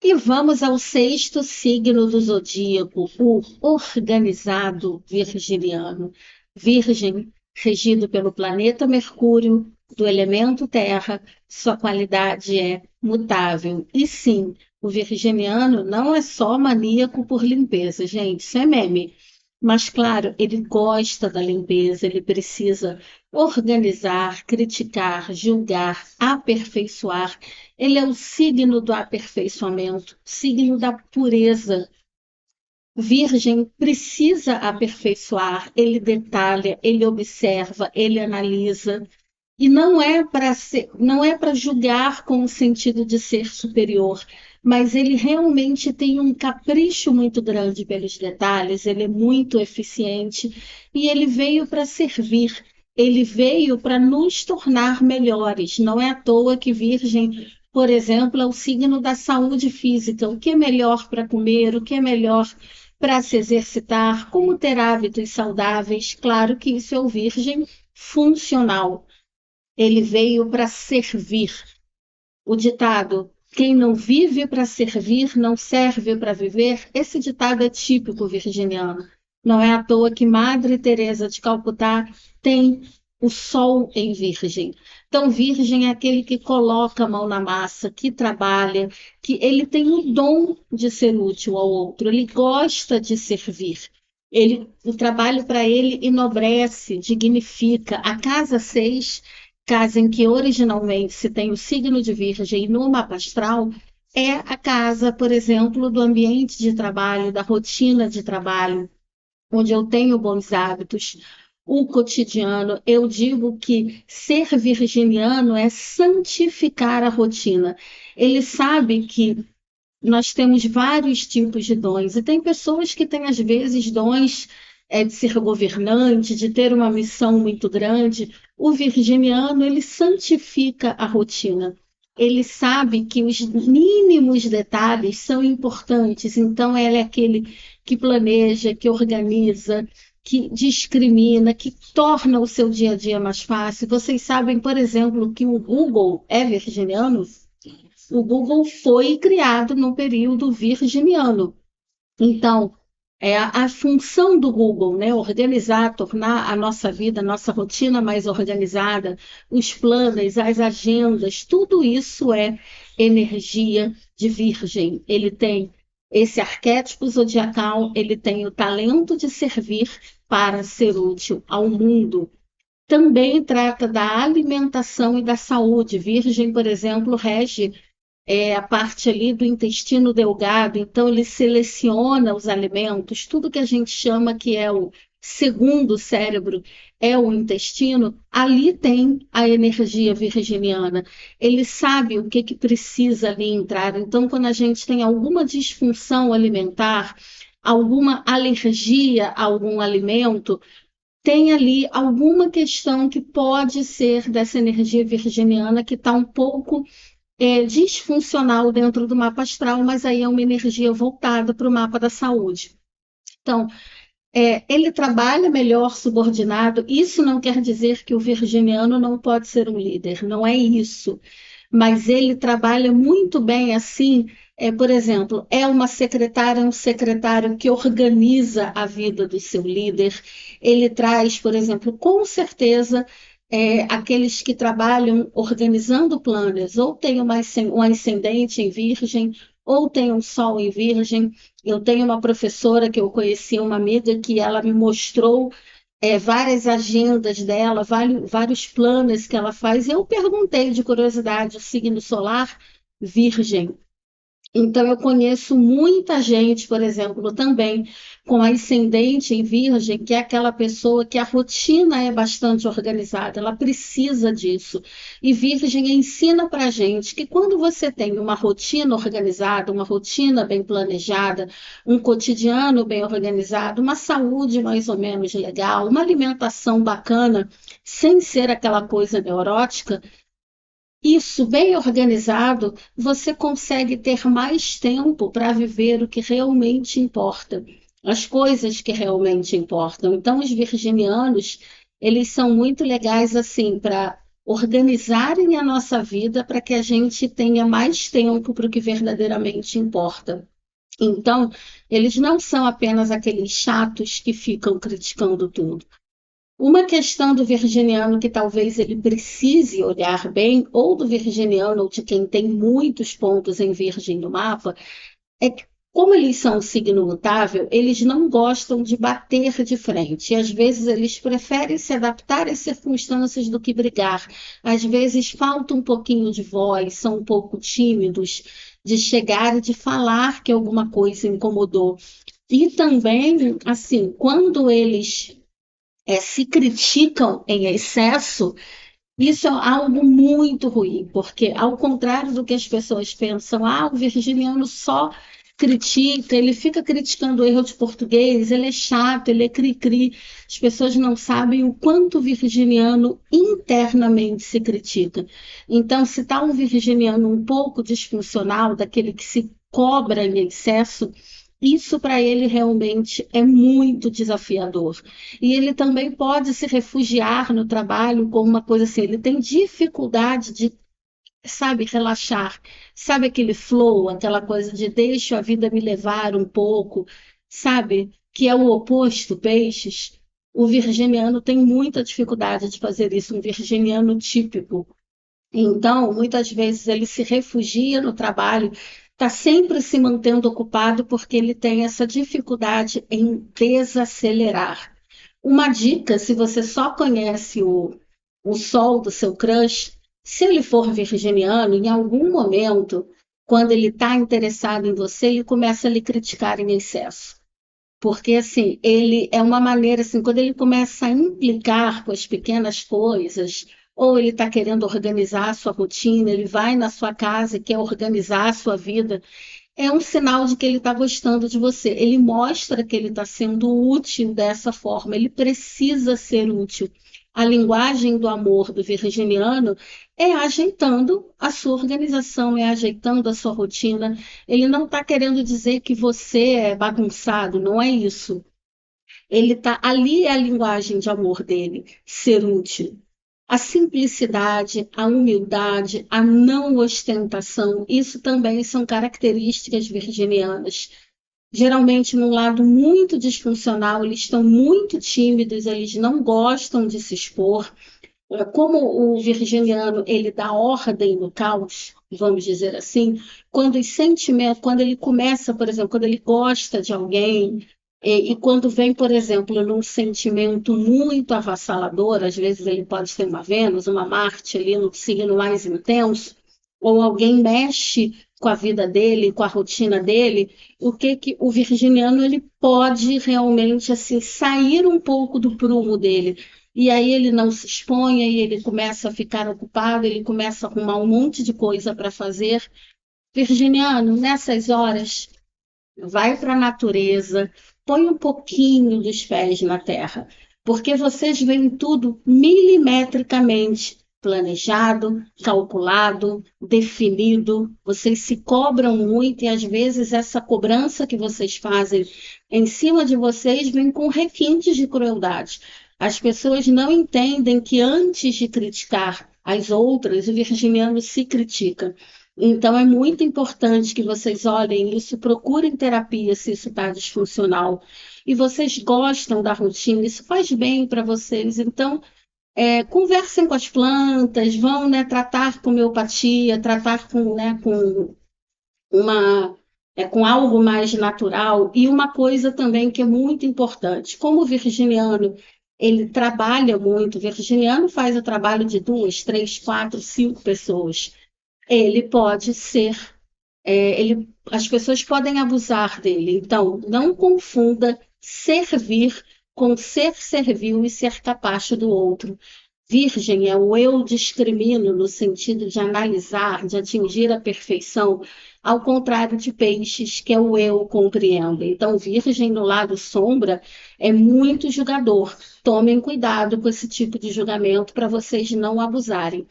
E vamos ao sexto signo do zodíaco, o organizado virginiano. Virgem, regido pelo planeta Mercúrio, do elemento Terra, sua qualidade é mutável. E sim, o virginiano não é só maníaco por limpeza, gente, isso é meme. Mas, claro, ele gosta da limpeza, ele precisa organizar, criticar, julgar, aperfeiçoar. Ele é o signo do aperfeiçoamento, signo da pureza. Virgem precisa aperfeiçoar, ele detalha, ele observa, ele analisa. E não é para julgar com o sentido de ser superior, mas ele realmente tem um capricho muito grande pelos detalhes, ele é muito eficiente e ele veio para servir. Ele veio para nos tornar melhores. Não é à toa que Virgem, por exemplo, é o signo da saúde física. O que é melhor para comer, o que é melhor para se exercitar, como ter hábitos saudáveis. Claro que isso é o Virgem funcional. Ele veio para servir. O ditado: quem não vive para servir, não serve para viver. Esse ditado é típico virginiano. Não é à toa que Madre Teresa de Calcutá tem o sol em virgem. Então, virgem é aquele que coloca a mão na massa, que trabalha, que ele tem o dom de ser útil ao outro, ele gosta de servir. O trabalho para ele enobrece, dignifica. A casa 6, casa em que originalmente se tem o signo de Virgem no mapa astral, é a casa, por exemplo, do ambiente de trabalho, da rotina de trabalho, onde eu tenho bons hábitos, o cotidiano. Eu digo que ser virginiano é santificar a rotina. Ele sabe que nós temos vários tipos de dons, e tem pessoas que têm, às vezes, dons de ser governante, de ter uma missão muito grande. O virginiano, ele santifica a rotina. Ele sabe que os mínimos detalhes são importantes, então ele é aquele que planeja, que organiza, que discrimina, que torna o seu dia a dia mais fácil. Vocês sabem, por exemplo, que o Google é virginiano? O Google foi criado no período virginiano. Então, a função do Google, né, organizar, tornar a nossa vida, a nossa rotina mais organizada, os planos, as agendas, tudo isso é energia de virgem. Ele tem esse arquétipo zodiacal, ele tem o talento de servir para ser útil ao mundo. Também trata da alimentação e da saúde. Virgem, por exemplo, rege a parte ali do intestino delgado, então ele seleciona os alimentos, tudo que a gente chama que é o segundo cérebro é o intestino, ali tem a energia virginiana. Ele sabe o que, que precisa ali entrar. Então, quando a gente tem alguma disfunção alimentar, alguma alergia a algum alimento, tem ali alguma questão que pode ser dessa energia virginiana que está um pouco disfuncional dentro do mapa astral, mas aí é uma energia voltada para o mapa da saúde. Então, ele trabalha melhor subordinado. Isso não quer dizer que o virginiano não pode ser um líder, não é isso. Mas ele trabalha muito bem assim. Por exemplo, é uma secretária, um secretário que organiza a vida do seu líder. Ele traz, por exemplo, com certeza, aqueles que trabalham organizando planos, ou tem um ascendente em Virgem, ou tem um Sol em Virgem. Eu tenho uma professora que eu conheci, uma amiga, que ela me mostrou várias agendas dela, vários planos que ela faz. Eu perguntei de curiosidade o signo solar, Virgem. Então, eu conheço muita gente, por exemplo, também com ascendente em Virgem, que é aquela pessoa que a rotina é bastante organizada, ela precisa disso. E Virgem ensina para a gente que quando você tem uma rotina organizada, uma rotina bem planejada, um cotidiano bem organizado, uma saúde mais ou menos legal, uma alimentação bacana, sem ser aquela coisa neurótica, isso bem organizado, você consegue ter mais tempo para viver o que realmente importa, as coisas que realmente importam. Então, os virginianos, eles são muito legais assim para organizarem a nossa vida para que a gente tenha mais tempo para o que verdadeiramente importa. Então, eles não são apenas aqueles chatos que ficam criticando tudo. Uma questão do virginiano que talvez ele precise olhar bem, ou do virginiano, ou de quem tem muitos pontos em virgem no mapa, é que, como eles são um signo mutável, eles não gostam de bater de frente. E, às vezes, eles preferem se adaptar às circunstâncias do que brigar. Às vezes, falta um pouquinho de voz, são um pouco tímidos de chegar e de falar que alguma coisa incomodou. E também, assim, quando eles se criticam em excesso, isso é algo muito ruim, porque, ao contrário do que as pessoas pensam, o virginiano só critica, ele fica criticando o erro de português, ele é chato, ele é cri-cri. As pessoas não sabem o quanto o virginiano internamente se critica. Então, se está um virginiano um pouco disfuncional, daquele que se cobra em excesso, isso para ele realmente é muito desafiador. E ele também pode se refugiar no trabalho com uma coisa assim, ele tem dificuldade de, sabe, relaxar, sabe aquele flow, aquela coisa de deixo a vida me levar um pouco, sabe, que é o oposto, peixes. O virginiano tem muita dificuldade de fazer isso, um virginiano típico. Então, muitas vezes ele se refugia no trabalho, está sempre se mantendo ocupado porque ele tem essa dificuldade em desacelerar. Uma dica, se você só conhece o sol do seu crush, se ele for virginiano, em algum momento, quando ele está interessado em você, ele começa a lhe criticar em excesso. Porque, assim, ele é uma maneira, assim, quando ele começa a implicar com as pequenas coisas, ou ele está querendo organizar a sua rotina, ele vai na sua casa e quer organizar a sua vida, é um sinal de que ele está gostando de você. Ele mostra que ele está sendo útil dessa forma, ele precisa ser útil. A linguagem do amor do virginiano é ajeitando a sua organização, é ajeitando a sua rotina. Ele não está querendo dizer que você é bagunçado, não é isso. Ele está ali, é a linguagem de amor dele, ser útil. A simplicidade, a humildade, a não ostentação, isso também são características virginianas. Geralmente, num lado muito disfuncional, eles estão muito tímidos, eles não gostam de se expor. Como o virginiano ele dá ordem no caos, vamos dizer assim, quando os sentimentos, quando ele começa, por exemplo, quando ele gosta de alguém, e quando vem, por exemplo, num sentimento muito avassalador, às vezes ele pode ter uma Vênus, uma Marte ali no signo mais intenso, ou alguém mexe com a vida dele, com a rotina dele, o que o virginiano ele pode realmente assim sair um pouco do prumo dele. E aí ele não se expõe, aí ele começa a ficar ocupado, ele começa a arrumar um monte de coisa para fazer. Virginiano, nessas horas, vai para a natureza, põe um pouquinho dos pés na terra, porque vocês veem tudo milimetricamente planejado, calculado, definido. Vocês se cobram muito e às vezes essa cobrança que vocês fazem em cima de vocês vem com requintes de crueldade. As pessoas não entendem que antes de criticar as outras, o virginiano se critica. Então, é muito importante que vocês olhem isso, procurem terapia se isso está disfuncional. E vocês gostam da rotina, isso faz bem para vocês. Então, conversem com as plantas, vão, né, tratar com homeopatia, tratar com, né, com com algo mais natural. E uma coisa também que é muito importante, como o virginiano ele trabalha muito, o virginiano faz o trabalho de 2, 3, 4, 5 pessoas. Ele pode ser, as pessoas podem abusar dele. Então, não confunda servir com ser servil e ser capaz do outro. Virgem é o eu discrimino no sentido de analisar, de atingir a perfeição, ao contrário de peixes, que é o eu compreendo. Então, virgem no lado sombra é muito julgador. Tomem cuidado com esse tipo de julgamento para vocês não abusarem.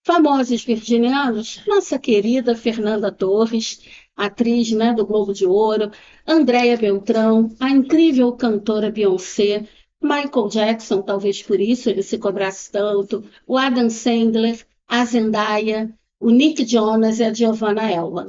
Famosos virginianos, nossa querida Fernanda Torres, atriz, né, do Globo de Ouro, Andréia Beltrão, a incrível cantora Beyoncé, Michael Jackson, talvez por isso ele se cobrasse tanto, o Adam Sandler, a Zendaya, o Nick Jonas e a Giovanna Elban.